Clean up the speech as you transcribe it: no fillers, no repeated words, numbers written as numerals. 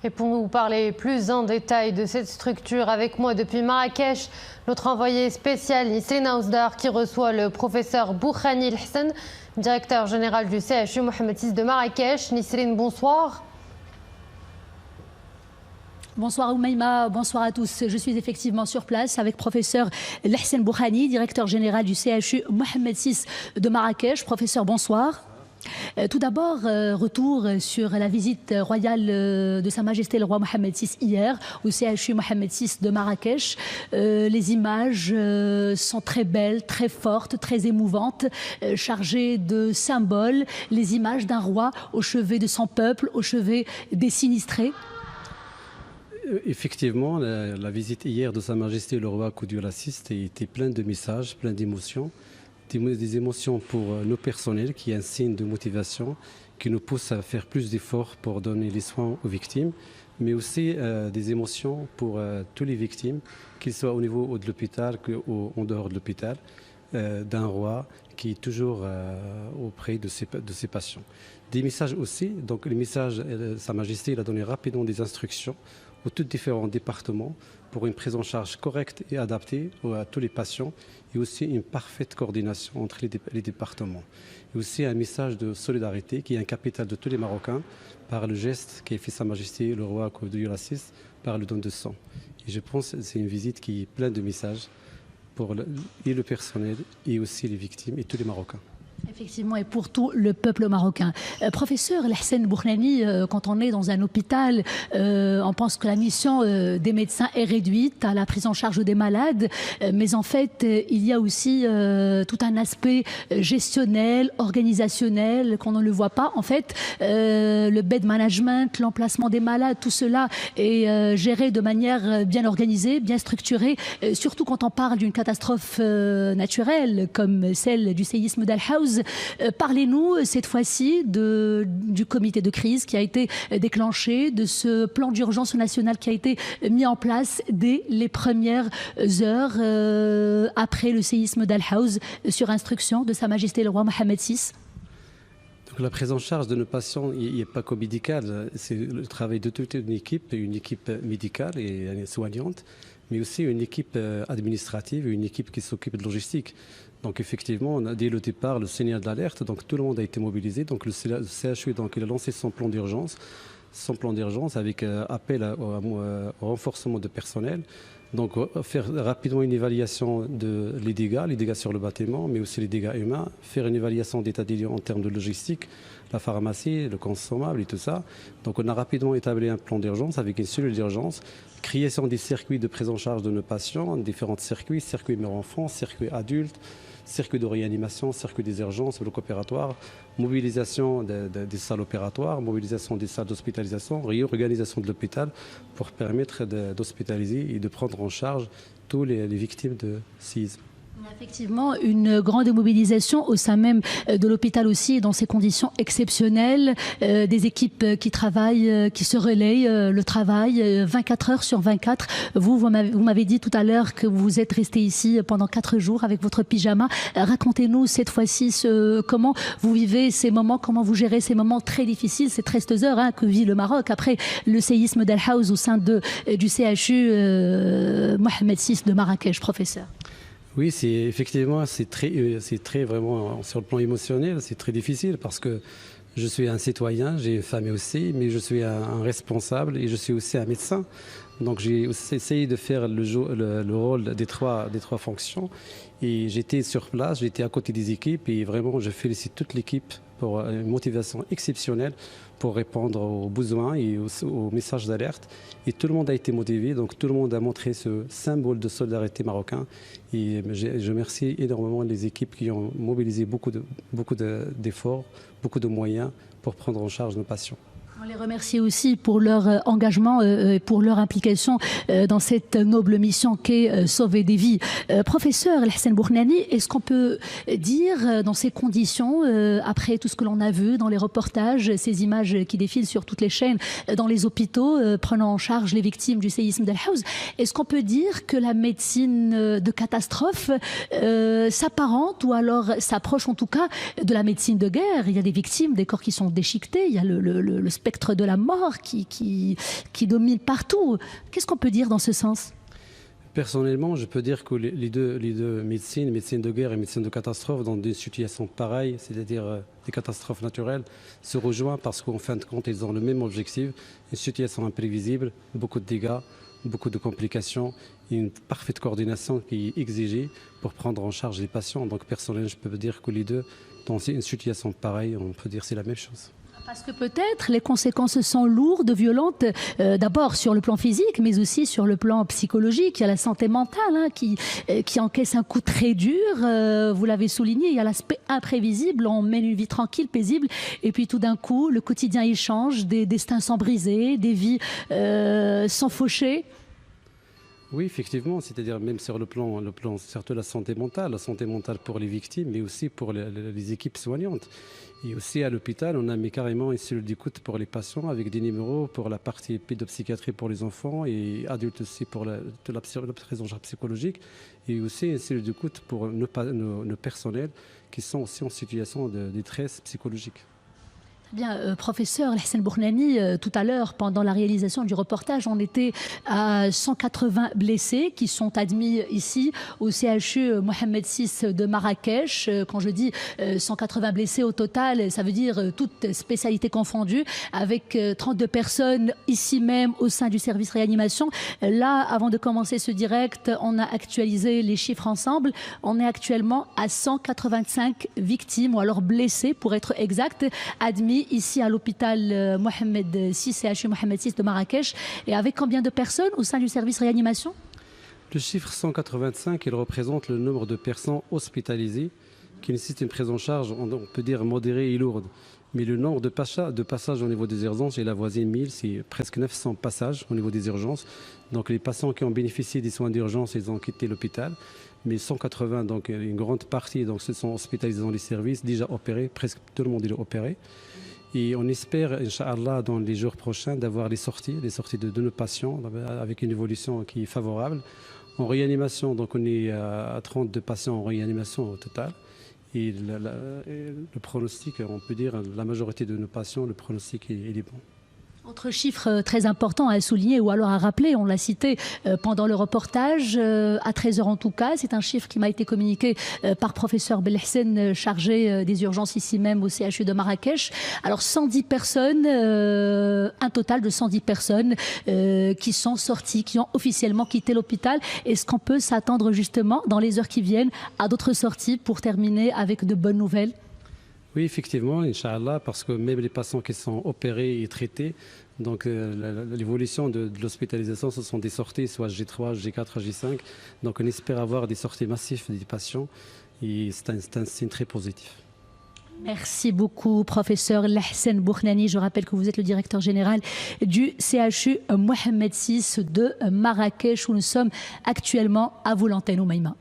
Et pour nous parler plus en détail de cette structure, avec moi depuis Marrakech, notre envoyé spécial Nisrine Aouzdar qui reçoit le professeur Boukhani El-Hassan, directeur général du CHU Mohamed VI de Marrakech. Nisrine, bonsoir. Bonsoir Oumaima, bonsoir à tous. Je suis effectivement sur place avec professeur El-Hassan Boukhani, directeur général du CHU Mohamed VI de Marrakech. Professeur, bonsoir. Tout d'abord, retour sur la visite royale de Sa Majesté le roi Mohamed VI hier au CHU Mohamed VI de Marrakech. Les images sont très belles, très fortes, très émouvantes, chargées de symboles. Les images d'un roi au chevet de son peuple, au chevet des sinistrés. Effectivement, la visite hier de Sa Majesté le roi Koudio Assist était pleine de messages, plein d'émotions. Des émotions pour nos personnels, qui est un signe de motivation, qui nous pousse à faire plus d'efforts pour donner les soins aux victimes, mais aussi des émotions pour tous les victimes, qu'ils soient au niveau de l'hôpital qu'en dehors de l'hôpital, d'un roi qui est toujours auprès de ses patients. Des messages aussi, donc les messages, Sa Majesté il a donné rapidement des instructions aux tous différents départements pour une prise en charge correcte et adaptée à tous les patients et aussi une parfaite coordination entre les départements. Et aussi un message de solidarité qui est un capital de tous les Marocains par le geste qu'a fait Sa Majesté le roi Koudio Assist par le don de sang. Et je pense que c'est une visite qui est pleine de messages pour le personnel et aussi les victimes et tous les Marocains. Effectivement, et pour tout le peuple marocain. Professeur El-Hassan Boukhani, quand on est dans un hôpital, on pense que la mission des médecins est réduite à la prise en charge des malades, mais en fait, il y a aussi tout un aspect gestionnel, organisationnel, qu'on ne le voit pas. En fait, le bed management, l'emplacement des malades, tout cela est géré de manière bien organisée, bien structurée, surtout quand on parle d'une catastrophe naturelle comme celle du séisme d'Al-Haouz. Parlez-nous cette fois-ci du comité de crise qui a été déclenché, de ce plan d'urgence national qui a été mis en place dès les premières heures après le séisme d'Al-Haouz sur instruction de Sa Majesté le roi Mohamed VI. Donc la prise en charge de nos patients, il n'est pas qu'au médical, c'est le travail de toute une équipe médicale et soignante, mais aussi une équipe administrative et une équipe qui s'occupe de logistique. Donc effectivement, dès le départ, le signal d'alerte, donc tout le monde a été mobilisé. Donc le CHU, donc, il a lancé son plan d'urgence avec appel au renforcement de personnel. Donc faire rapidement une évaluation des dégâts sur le bâtiment, mais aussi les dégâts humains, faire une évaluation d'état des lieux en termes de logistique, la pharmacie, le consommable et tout ça. Donc on a rapidement établi un plan d'urgence avec une cellule d'urgence, création des circuits de prise en charge de nos patients, différents circuits mère-enfant, circuits adultes, circuit de réanimation, circuit des urgences, bloc opératoire, mobilisation des salles opératoires, mobilisation des salles d'hospitalisation, réorganisation de l'hôpital pour permettre d'hospitaliser et de prendre en charge tous les victimes de séisme. Effectivement, une grande mobilisation au sein même de l'hôpital aussi, dans ces conditions exceptionnelles, des équipes qui travaillent, qui se relayent le travail 24 heures sur 24. Vous m'avez dit tout à l'heure que vous êtes resté ici pendant 4 jours avec votre pyjama. Racontez-nous cette fois-ci comment vous vivez ces moments, comment vous gérez ces moments très difficiles, ces 13 heures que vit le Maroc après le séisme d'Al-Haouz au sein du CHU Mohamed VI de Marrakech, professeur. Oui, effectivement, c'est très vraiment, sur le plan émotionnel, c'est très difficile parce que je suis un citoyen, j'ai une famille aussi, mais je suis un responsable et je suis aussi un médecin. Donc j'ai essayé de faire le rôle des trois fonctions et j'étais sur place, j'étais à côté des équipes et vraiment je félicite toute l'équipe pour une motivation exceptionnelle pour répondre aux besoins et aux messages d'alerte. Et tout le monde a été motivé, donc tout le monde a montré ce symbole de solidarité marocain. Et je remercie énormément les équipes qui ont mobilisé beaucoup d'efforts, beaucoup de moyens pour prendre en charge nos patients. On les remercie aussi pour leur engagement et pour leur implication dans cette noble mission qu'est sauver des vies. Professeur El-Hassan Boukhani, est-ce qu'on peut dire dans ces conditions, après tout ce que l'on a vu dans les reportages, ces images qui défilent sur toutes les chaînes, dans les hôpitaux, prenant en charge les victimes du séisme d'Al-Haouz, est-ce qu'on peut dire que la médecine de catastrophe s'apparente ou alors s'approche en tout cas de la médecine de guerre? Il y a des victimes, des corps qui sont déchiquetés, il y a le spectre de la mort qui domine partout. Qu'est-ce qu'on peut dire dans ce sens? Personnellement, je peux dire que les deux médecines, médecine de guerre et médecine de catastrophe, dans des situations pareilles, c'est-à-dire des catastrophes naturelles, se rejoignent parce qu'en fin de compte, ils ont le même objectif, une situation imprévisible, beaucoup de dégâts, beaucoup de complications, et une parfaite coordination qui est exigée pour prendre en charge les patients. Donc personnellement, je peux dire que les deux, dans une situation pareille, on peut dire que c'est la même chose. Parce que peut-être les conséquences sont lourdes, violentes, d'abord sur le plan physique, mais aussi sur le plan psychologique. Il y a la santé mentale qui encaisse un coup très dur. Vous l'avez souligné, il y a l'aspect imprévisible. On mène une vie tranquille, paisible, et puis tout d'un coup, le quotidien il change, des destins sont brisés, des vies sont fauchées. Oui, effectivement, c'est-à-dire même sur le plan surtout la santé mentale pour les victimes, mais aussi pour les équipes soignantes. Et aussi à l'hôpital, on a mis carrément une cellule d'écoute pour les patients avec des numéros pour la partie pédopsychiatrie pour les enfants et adultes aussi pour la prise en charge psychologique. Et aussi une cellule d'écoute pour nos personnels qui sont aussi en situation de détresse psychologique. Bien, professeur Hassan Boukhnani, tout à l'heure, pendant la réalisation du reportage, on était à 180 blessés qui sont admis ici au CHU Mohamed VI de Marrakech. Quand je dis 180 blessés au total, ça veut dire toutes spécialités confondues, avec 32 personnes ici même au sein du service réanimation. Là, avant de commencer ce direct, on a actualisé les chiffres ensemble. On est actuellement à 185 victimes, ou alors blessés pour être exact, admis ici à l'hôpital Mohamed VI, CHU Mohamed VI de Marrakech. Et avec combien de personnes au sein du service réanimation? Le chiffre 185, il représente le nombre de personnes hospitalisées qui nécessitent une prise en charge, on peut dire modérée et lourde. Mais le nombre de passages au niveau des urgences est avoisine 1000, c'est presque 900 passages au niveau des urgences. Donc les patients qui ont bénéficié des soins d'urgence, ils ont quitté l'hôpital. Mais 180, donc une grande partie, donc, se sont hospitalisés dans les services, déjà opérés, presque tout le monde est opéré. Et on espère, Inch'Allah, dans les jours prochains, d'avoir les sorties de nos patients avec une évolution qui est favorable. En réanimation, donc on est à 32 patients en réanimation au total. Et le pronostic, on peut dire, la majorité de nos patients, le pronostic il est bon. Autre chiffre très important à souligner ou alors à rappeler, on l'a cité pendant le reportage, à 13h en tout cas, c'est un chiffre qui m'a été communiqué par professeur Belhsen, chargé des urgences ici même au CHU de Marrakech. Alors 110 personnes, un total de 110 personnes qui sont sorties, qui ont officiellement quitté l'hôpital. Est-ce qu'on peut s'attendre justement dans les heures qui viennent à d'autres sorties pour terminer avec de bonnes nouvelles ? Oui, effectivement, Inch'Allah, parce que même les patients qui sont opérés et traités, donc l'évolution de l'hospitalisation, ce sont des sorties, soit G3, G4, G5. Donc on espère avoir des sorties massives des patients et c'est un signe très positif. Merci beaucoup, professeur Hassan Boukhnani. Je rappelle que vous êtes le directeur général du CHU Mohamed VI de Marrakech, où nous sommes actuellement à vous l'antenne, Oumaïma.